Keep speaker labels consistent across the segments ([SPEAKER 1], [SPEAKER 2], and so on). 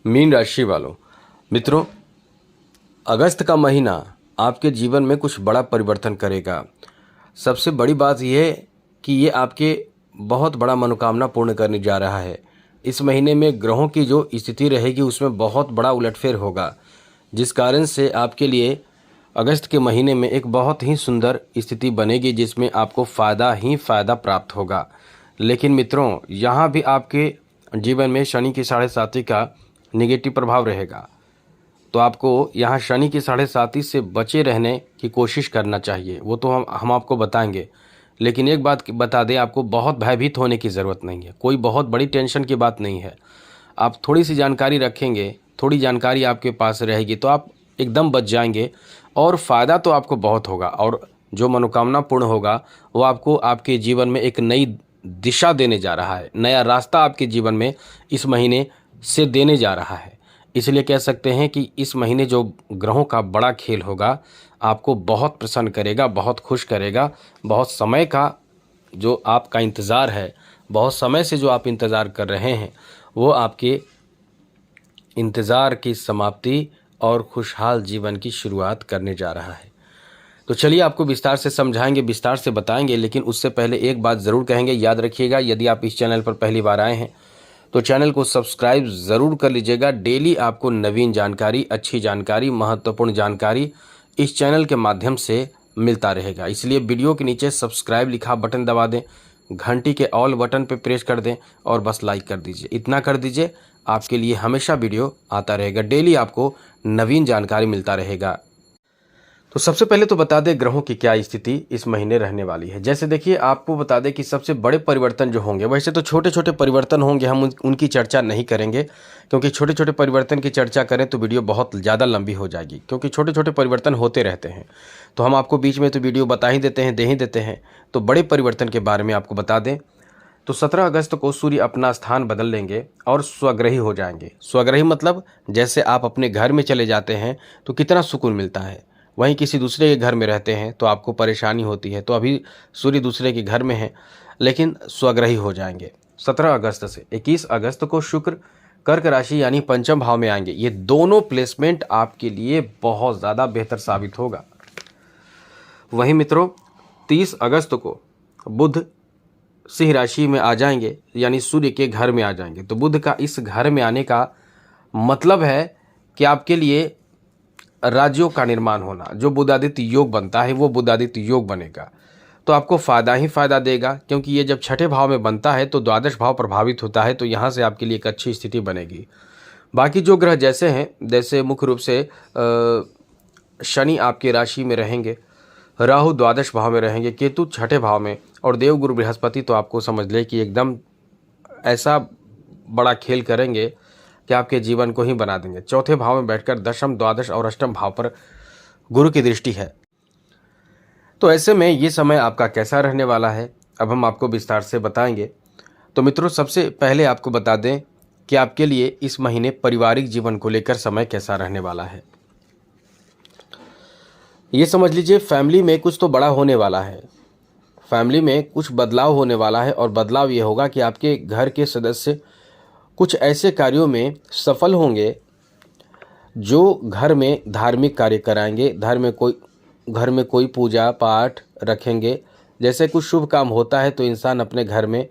[SPEAKER 1] Mean राशि वालों, मित्रों, अगस्त का महीना आपके जीवन में कुछ बड़ा परिवर्तन करेगा। सबसे बड़ी बात यह है कि ये आपके बहुत बड़ा मनोकामना पूर्ण करने जा रहा है। इस महीने में ग्रहों की जो स्थिति रहेगी उसमें बहुत बड़ा उलटफेर होगा, जिस कारण से आपके लिए अगस्त के महीने में एक बहुत ही सुंदर स्थिति बनेगी जिसमें आपको फ़ायदा ही फ़ायदा प्राप्त होगा। लेकिन मित्रों, यहाँ भी आपके जीवन में शनि की 7.5 का निगेटिव प्रभाव रहेगा, तो आपको यहाँ शनि की 7.5 से बचे रहने की कोशिश करना चाहिए। वो तो हम आपको बताएंगे, लेकिन एक बात बता दें, आपको बहुत भयभीत होने की ज़रूरत नहीं है। कोई बहुत बड़ी टेंशन की बात नहीं है। आप थोड़ी सी जानकारी रखेंगे, थोड़ी जानकारी आपके पास रहेगी तो आप एकदम बच जाएंगे और फ़ायदा तो आपको बहुत होगा। और जो मनोकामना पूर्ण होगा वो आपको आपके जीवन में एक नई दिशा देने जा रहा है, नया रास्ता आपके जीवन में इस महीने से देने जा रहा है। इसलिए कह सकते हैं कि इस महीने जो ग्रहों का बड़ा खेल होगा आपको बहुत प्रसन्न करेगा, बहुत खुश करेगा। बहुत समय का जो आपका इंतज़ार है, बहुत समय से जो आप इंतज़ार कर रहे हैं, वो आपके इंतज़ार की समाप्ति और खुशहाल जीवन की शुरुआत करने जा रहा है। तो चलिए आपको विस्तार से समझाएंगे, विस्तार से बताएंगे, लेकिन उससे पहले एक बात ज़रूर कहेंगे, याद रखिएगा, यदि आप इस चैनल पर पहली बार आए हैं तो चैनल को सब्सक्राइब ज़रूर कर लीजिएगा। डेली आपको नवीन जानकारी, अच्छी जानकारी, महत्वपूर्ण जानकारी इस चैनल के माध्यम से मिलता रहेगा। इसलिए वीडियो के नीचे सब्सक्राइब लिखा बटन दबा दें, घंटी के ऑल बटन पर प्रेस कर दें और बस लाइक कर दीजिए। इतना कर दीजिए, आपके लिए हमेशा वीडियो आता रहेगा, डेली आपको नवीन जानकारी मिलता रहेगा। तो सबसे पहले तो बता दें ग्रहों की क्या स्थिति इस महीने रहने वाली है। जैसे देखिए, आपको बता दें कि सबसे बड़े परिवर्तन जो होंगे, वैसे तो छोटे छोटे परिवर्तन होंगे, हम उनकी चर्चा नहीं करेंगे, क्योंकि छोटे छोटे परिवर्तन की चर्चा करें तो वीडियो बहुत ज़्यादा लंबी हो जाएगी, क्योंकि छोटे छोटे परिवर्तन होते रहते हैं। तो हम आपको बीच में तो वीडियो बता ही देते हैं, दे ही देते हैं। तो बड़े परिवर्तन के बारे में आपको बता दें तो 17 अगस्त को सूर्य अपना स्थान बदल लेंगे और स्वग्रही हो जाएंगे। स्वग्रही मतलब जैसे आप अपने घर में चले जाते हैं तो कितना सुकून मिलता है, वहीं किसी दूसरे के घर में रहते हैं तो आपको परेशानी होती है। तो अभी सूर्य दूसरे के घर में है, लेकिन स्वग्रही हो जाएंगे 17 अगस्त से। 21 अगस्त को शुक्र कर्क राशि यानी पंचम भाव में आएंगे। ये दोनों प्लेसमेंट आपके लिए बहुत ज़्यादा बेहतर साबित होगा। वहीं मित्रों, 30 अगस्त को बुध सिंह राशि में आ जाएंगे, यानी सूर्य के घर में आ जाएंगे। तो बुध का इस घर में आने का मतलब है कि आपके लिए राज्यों का निर्माण होना, जो बुधादित्य योग बनता है वो बुधादित्य योग बनेगा, तो आपको फ़ायदा ही फ़ायदा देगा। क्योंकि ये जब छठे भाव में बनता है तो द्वादश भाव प्रभावित होता है, तो यहाँ से आपके लिए एक अच्छी स्थिति बनेगी। बाकी जो ग्रह जैसे हैं, जैसे मुख्य रूप से शनि आपके राशि में रहेंगे, राहु द्वादश भाव में रहेंगे, केतु छठे भाव में, और देवगुरु बृहस्पति तो आपको समझ ले कि एकदम ऐसा बड़ा खेल करेंगे कि आपके जीवन को ही बना देंगे। चौथे भाव में बैठकर दशम, द्वादश और अष्टम भाव पर गुरु की दृष्टि है। तो ऐसे में ये समय आपका कैसा रहने वाला है, अब हम आपको विस्तार से बताएंगे। तो मित्रों, सबसे पहले आपको बता दें कि आपके लिए इस महीने पारिवारिक जीवन को लेकर समय कैसा रहने वाला है। ये समझ लीजिए, फैमिली में कुछ तो बड़ा होने वाला है, फैमिली में कुछ बदलाव होने वाला है। और बदलाव ये होगा कि आपके घर के सदस्य कुछ ऐसे कार्यों में सफल होंगे जो घर में धार्मिक कार्य कराएंगे। घर में कोई पूजा पाठ रखेंगे। जैसे कुछ शुभ काम होता है तो इंसान अपने घर में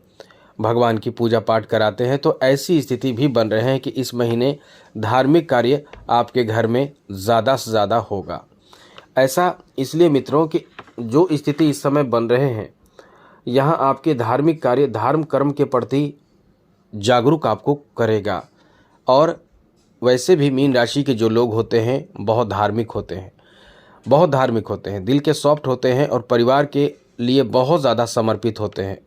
[SPEAKER 1] भगवान की पूजा पाठ कराते हैं, तो ऐसी स्थिति भी बन रहे हैं कि इस महीने धार्मिक कार्य आपके घर में ज़्यादा से ज़्यादा होगा। ऐसा इसलिए मित्रों कि जो स्थिति इस समय बन रहे हैं, यहाँ आपके धार्मिक कार्य, धर्म कर्म के प्रति जागरूक आपको करेगा। और वैसे भी मीन राशि के जो लोग होते हैं बहुत धार्मिक होते हैं, बहुत धार्मिक होते हैं, दिल के सॉफ्ट होते हैं और परिवार के लिए बहुत ज़्यादा समर्पित होते हैं।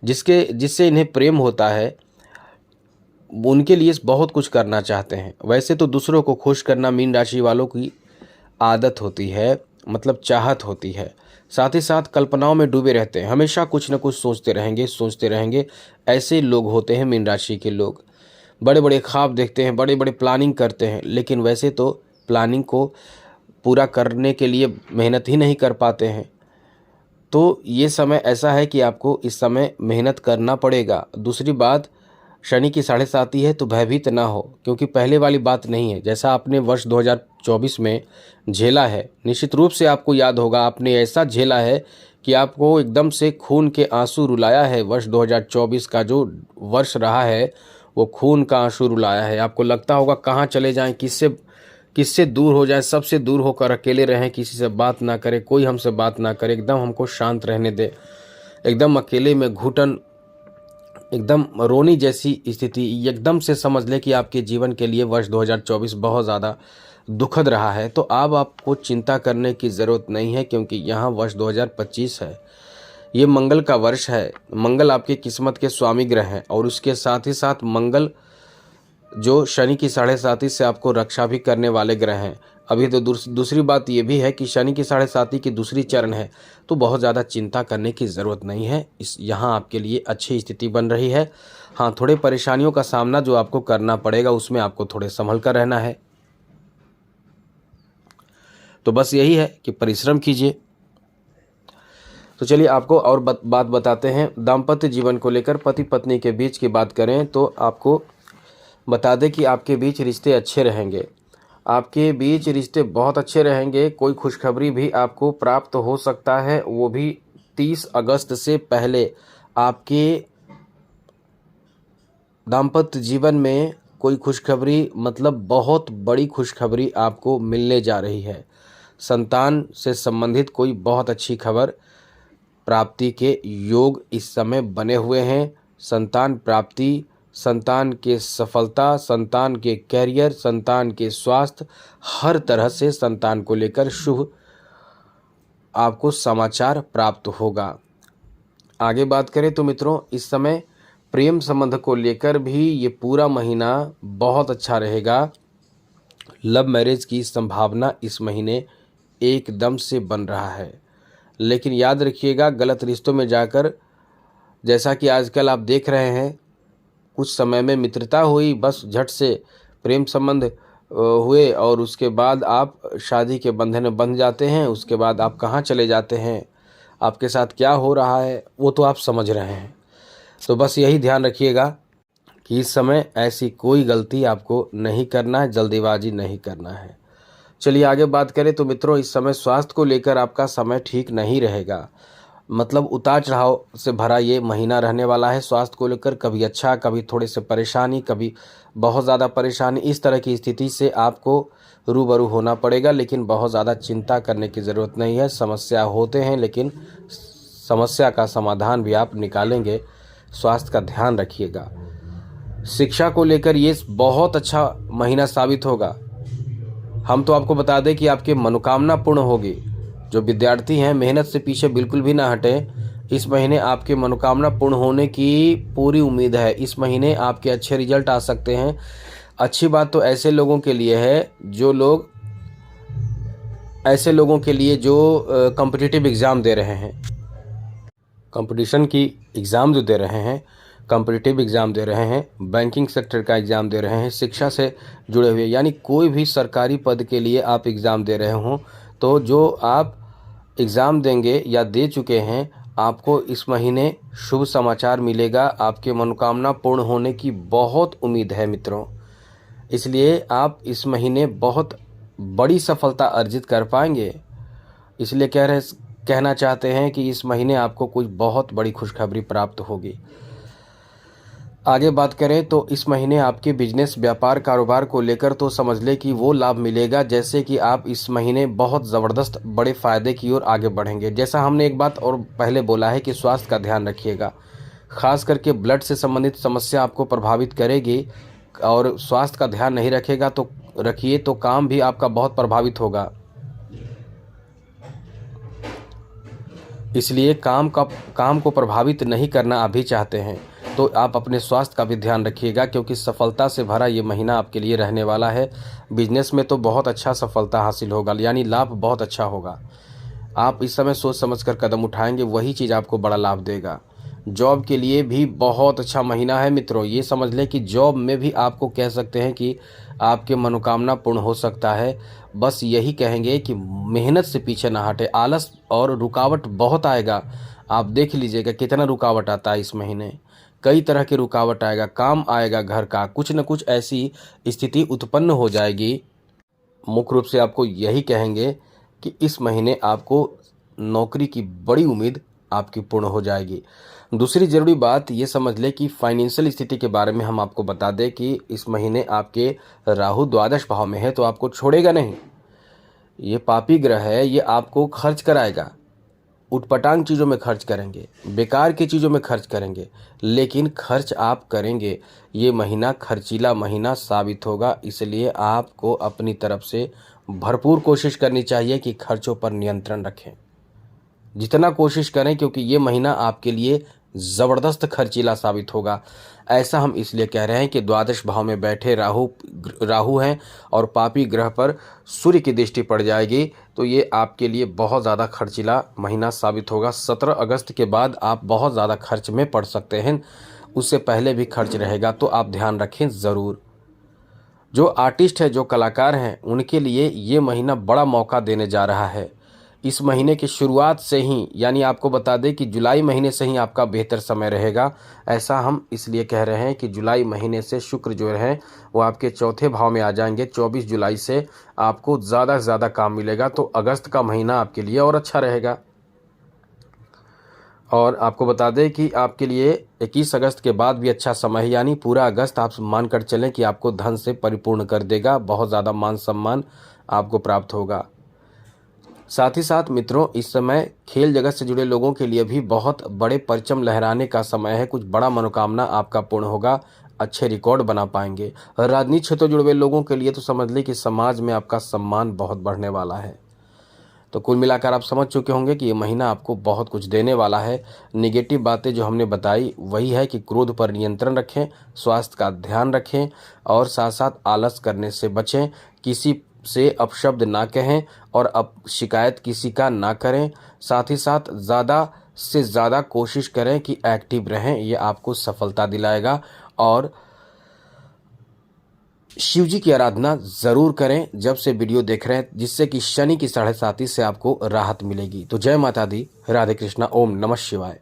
[SPEAKER 1] जिससे इन्हें प्रेम होता है, उनके लिए बहुत कुछ करना चाहते हैं। वैसे तो दूसरों को खुश करना मीन राशि वालों की आदत होती है, मतलब चाहत होती है। साथ ही साथ कल्पनाओं में डूबे रहते हैं, हमेशा कुछ न कुछ सोचते रहेंगे। ऐसे लोग होते हैं मीन राशि के लोग। बड़े बड़े ख्वाब देखते हैं, बड़े बड़े प्लानिंग करते हैं, लेकिन वैसे तो प्लानिंग को पूरा करने के लिए मेहनत ही नहीं कर पाते हैं। तो ये समय ऐसा है कि आपको इस समय मेहनत करना पड़ेगा। दूसरी बात, शनि की साढ़े साती है तो भयभीत ना हो, क्योंकि पहले वाली बात नहीं है। जैसा आपने वर्ष 2024 में झेला है, निश्चित रूप से आपको याद होगा, आपने ऐसा झेला है कि आपको एकदम से खून के आंसू रुलाया है। वर्ष 2024 का जो वर्ष रहा है वो खून का आंसू रुलाया है। आपको लगता होगा कहाँ चले जाएं, किससे किससे दूर हो जाएं, सबसे दूर होकर अकेले रहें, किसी से बात ना करें, कोई हमसे बात ना करे, एकदम हमको शांत रहने दे, एकदम अकेले में घुटन, एकदम रोनी जैसी स्थिति। एकदम से समझ ले कि आपके जीवन के लिए वर्ष 2024 बहुत ज़्यादा दुखद रहा है। तो अब आपको चिंता करने की ज़रूरत नहीं है, क्योंकि यहाँ वर्ष 2025 है, ये मंगल का वर्ष है। मंगल आपकी किस्मत के स्वामी ग्रह हैं, और उसके साथ ही साथ मंगल जो शनि की साढ़े साती से आपको रक्षा भी करने वाले ग्रह हैं। अभी तो दूसरी बात ये भी है कि शनि की साढ़े साती की दूसरी चरण है, तो बहुत ज़्यादा चिंता करने की ज़रूरत नहीं है। यहाँ आपके लिए अच्छी स्थिति बन रही है। हाँ, थोड़े परेशानियों का सामना जो आपको करना पड़ेगा, उसमें आपको थोड़े संभल कर रहना है। तो बस यही है कि परिश्रम कीजिए। तो चलिए आपको और बात बताते हैं। दाम्पत्य जीवन को लेकर पति पत्नी के बीच की बात करें तो आपको बता दें कि आपके बीच रिश्ते अच्छे रहेंगे। आपके बीच रिश्ते बहुत अच्छे रहेंगे। कोई खुशखबरी भी आपको प्राप्त हो सकता है, वो भी 30 अगस्त से पहले। आपके दाम्पत्य जीवन में कोई खुशखबरी, मतलब बहुत बड़ी खुशखबरी आपको मिलने जा रही है। संतान से संबंधित कोई बहुत अच्छी खबर प्राप्ति के योग इस समय बने हुए हैं। संतान प्राप्ति, संतान के सफलता, संतान के कैरियर, संतान के स्वास्थ्य, हर तरह से संतान को लेकर शुभ आपको समाचार प्राप्त होगा। आगे बात करें तो मित्रों, इस समय प्रेम संबंध को लेकर भी ये पूरा महीना बहुत अच्छा रहेगा। लव मैरिज की संभावना इस महीने एकदम से बन रहा है। लेकिन याद रखिएगा, गलत रिश्तों में जाकर, जैसा कि आजकल आप देख रहे हैं, कुछ समय में मित्रता हुई, बस झट से प्रेम संबंध हुए और उसके बाद आप शादी के बंधन में बंध जाते हैं। उसके बाद आप कहाँ चले जाते हैं, आपके साथ क्या हो रहा है, वो तो आप समझ रहे हैं। तो बस यही ध्यान रखिएगा कि इस समय ऐसी कोई गलती आपको नहीं करना है, जल्दीबाजी नहीं करना है। चलिए आगे बात करें तो मित्रों, इस समय स्वास्थ्य को लेकर आपका समय ठीक नहीं रहेगा। मतलब उतार चढ़ाव से भरा ये महीना रहने वाला है। स्वास्थ्य को लेकर कभी अच्छा, कभी थोड़े से परेशानी, कभी बहुत ज़्यादा परेशानी, इस तरह की स्थिति से आपको रूबरू होना पड़ेगा। लेकिन बहुत ज़्यादा चिंता करने की ज़रूरत नहीं है। समस्या होते हैं, लेकिन समस्या का समाधान भी आप निकालेंगे। स्वास्थ्य का ध्यान रखिएगा। शिक्षा को लेकर ये बहुत अच्छा महीना साबित होगा। हम तो आपको बता दें कि आपकी मनोकामना पूर्ण होगी। जो विद्यार्थी हैं, मेहनत से पीछे बिल्कुल भी ना हटें। इस महीने आपके मनोकामना पूर्ण होने की पूरी उम्मीद है। इस महीने आपके अच्छे रिजल्ट आ सकते हैं। अच्छी बात तो ऐसे लोगों के लिए है जो कॉम्पिटिटिव एग्ज़ाम दे रहे हैं, कंपटीशन की एग्ज़ाम जो दे रहे हैं, कॉम्पिटिटिव एग्ज़ाम दे रहे हैं, बैंकिंग सेक्टर का एग्ज़ाम दे रहे हैं, शिक्षा से जुड़े हुए, यानी कोई भी सरकारी पद के लिए आप एग्ज़ाम दे रहे हों, तो जो आप एग्ज़ाम देंगे या दे चुके हैं, आपको इस महीने शुभ समाचार मिलेगा। आपके मनोकामना पूर्ण होने की बहुत उम्मीद है मित्रों। इसलिए आप इस महीने बहुत बड़ी सफलता अर्जित कर पाएंगे। इसलिए कहना चाहते हैं कि इस महीने आपको कोई बहुत बड़ी खुशखबरी प्राप्त होगी। आगे बात करें तो इस महीने आपके बिजनेस, व्यापार, कारोबार को लेकर तो समझ ले कि वो लाभ मिलेगा, जैसे कि आप इस महीने बहुत ज़बरदस्त बड़े फ़ायदे की ओर आगे बढ़ेंगे। जैसा हमने एक बात और पहले बोला है कि स्वास्थ्य का ध्यान रखिएगा। खास करके ब्लड से संबंधित समस्या आपको प्रभावित करेगी, और स्वास्थ्य का ध्यान नहीं रखिए तो काम भी आपका बहुत प्रभावित होगा। इसलिए काम को प्रभावित नहीं करना आप भी चाहते हैं, तो आप अपने स्वास्थ्य का भी ध्यान रखिएगा, क्योंकि सफलता से भरा ये महीना आपके लिए रहने वाला है। बिजनेस में तो बहुत अच्छा सफलता हासिल होगा, यानी लाभ बहुत अच्छा होगा। आप इस समय सोच समझकर कदम उठाएंगे, वही चीज़ आपको बड़ा लाभ देगा। जॉब के लिए भी बहुत अच्छा महीना है मित्रों। ये समझ लें कि जॉब में भी आपको कह सकते हैं कि आपके मनोकामना पूर्ण हो सकता है। बस यही कहेंगे कि मेहनत से पीछे ना हटे। आलस और रुकावट बहुत आएगा, आप देख लीजिएगा कितना रुकावट आता है इस महीने। कई तरह की रुकावट आएगा, काम आएगा घर का, कुछ न कुछ ऐसी स्थिति उत्पन्न हो जाएगी। मुख्य रूप से आपको यही कहेंगे कि इस महीने आपको नौकरी की बड़ी उम्मीद आपकी पूर्ण हो जाएगी। दूसरी ज़रूरी बात ये समझ ले कि फाइनेंशियल स्थिति के बारे में हम आपको बता दें कि इस महीने आपके राहु द्वादश भाव में है, तो आपको छोड़ेगा नहीं। ये पापी ग्रह है, ये आपको खर्च कराएगा, उटपटांग चीज़ों में खर्च करेंगे, बेकार की चीज़ों में खर्च करेंगे, लेकिन खर्च आप करेंगे। ये महीना खर्चीला महीना साबित होगा, इसलिए आपको अपनी तरफ से भरपूर कोशिश करनी चाहिए कि खर्चों पर नियंत्रण रखें। जितना कोशिश करें, क्योंकि ये महीना आपके लिए ज़बरदस्त खर्चीला साबित होगा। ऐसा हम इसलिए कह रहे हैं कि द्वादश भाव में बैठे राहु हैं और पापी ग्रह पर सूर्य की दृष्टि पड़ जाएगी, तो ये आपके लिए बहुत ज़्यादा खर्चीला महीना साबित होगा। 17 अगस्त के बाद आप बहुत ज़्यादा खर्च में पड़ सकते हैं, उससे पहले भी खर्च रहेगा, तो आप ध्यान रखें ज़रूर। जो आर्टिस्ट है, जो कलाकार हैं, उनके लिए ये महीना बड़ा मौका देने जा रहा है। इस महीने की शुरुआत से ही, यानी आपको बता दें कि जुलाई महीने से ही आपका बेहतर समय रहेगा। ऐसा हम इसलिए कह रहे हैं कि जुलाई महीने से शुक्र जो है वो आपके चौथे भाव में आ जाएंगे। 24 जुलाई से आपको ज़्यादा से ज़्यादा काम मिलेगा, तो अगस्त का महीना आपके लिए और अच्छा रहेगा। और आपको बता दें कि आपके लिए 21 अगस्त के बाद भी अच्छा समय है, यानी पूरा अगस्त आप मानकर चलें कि आपको धन से परिपूर्ण कर देगा। बहुत ज़्यादा मान सम्मान आपको प्राप्त होगा। साथ ही साथ मित्रों, इस समय खेल जगत से जुड़े लोगों के लिए भी बहुत बड़े परचम लहराने का समय है। कुछ बड़ा मनोकामना आपका पूर्ण होगा, अच्छे रिकॉर्ड बना पाएंगे। राजनीतिक क्षेत्र से जुड़े लोगों के लिए तो समझ लें कि समाज में आपका सम्मान बहुत बढ़ने वाला है। तो कुल मिलाकर आप समझ चुके होंगे कि ये महीना आपको बहुत कुछ देने वाला है। नेगेटिव बातें जो हमने बताई वही है कि क्रोध पर नियंत्रण रखें, स्वास्थ्य का ध्यान रखें और साथ साथ आलस करने से बचें। किसी से अपशब्द ना कहें और अब शिकायत किसी का ना करें। साथ ही साथ ज़्यादा से ज़्यादा कोशिश करें कि एक्टिव रहें, ये आपको सफलता दिलाएगा। और शिव जी की आराधना ज़रूर करें जब से वीडियो देख रहे हैं, जिससे कि शनि की 7:30 से आपको राहत मिलेगी। तो जय माता दी, राधे कृष्णा, ओम नमः शिवाय।